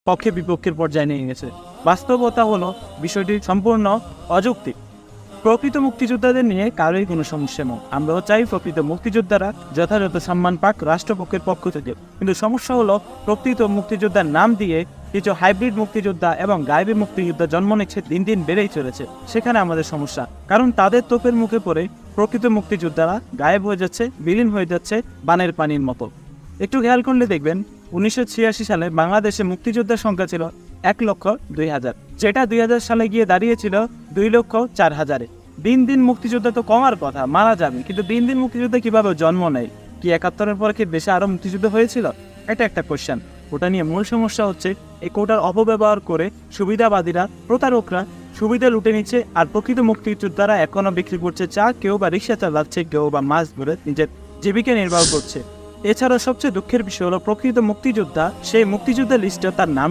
পক্ষে বিপক্ষের পর্যায়ে নিয়ে গেছে। বাস্তবতা হলো বিষয়টি সম্পূর্ণ অযৌক্তিক। প্রকৃত মুক্তিযোদ্ধাদের নিয়ে কারোই কোনো সমস্যা নেই। আমরাও চাই প্রকৃত মুক্তিযোদ্ধারা যথাযথ সম্মান পাক রাষ্ট্রপক্ষের পক্ষ থেকে। কিন্তু সমস্যা হলো প্রকৃত মুক্তিযোদ্ধার নাম দিয়ে কিছু হাইব্রিড মুক্তিযোদ্ধা এবং গায়েবী মুক্তিযোদ্ধা জন্ম নিচ্ছে, দিন দিন বেড়েই চলেছে। সেখানে আমাদের সমস্যা, কারণ তাদের তোপের মুখে পড়ে প্রকৃত মুক্তিযোদ্ধারা গায়েব হয়ে যাচ্ছে, বিলীন হয়ে যাচ্ছে বানের পানির মতো। একটু খেয়াল করলে দেখবেন 1986 সালে বাংলাদেশে মুক্তিযোদ্ধার সংখ্যা ছিল 1,02,000, যেটা 2000 সালে গিয়ে দাঁড়িয়েছিল 2,04,000-এ। দিন দিন মুক্তিযোদ্ধা তো কমার কথা, মারা যাবে, কিন্তু দিন দিন মুক্তিযোদ্ধা কিভাবে জন্ম নেয়? কি 71-এর পরে কি দেশে আরও মুক্তিযুদ্ধ হয়েছিল? এটা একটা কোশ্চেন। ওটা নিয়ে মূল সমস্যা হচ্ছে এই কোটার অপব্যবহার করে সুবিধাবাদীরা, প্রতারকরা সুবিধা লুটে নিচ্ছে, আর প্রকৃত মুক্তিযোদ্ধারা এখনও বিক্রি করছে চা, কেউ বা রিক্সা চালাচ্ছে, কেউ বা মাছ ধরে নিজের জীবিকা নির্বাহ করছে। এছাড়া সবচেয়ে দুঃখের বিষয় হলো প্রকৃত মুক্তিযোদ্ধা, সেই মুক্তিযোদ্ধা লিস্টে তার নাম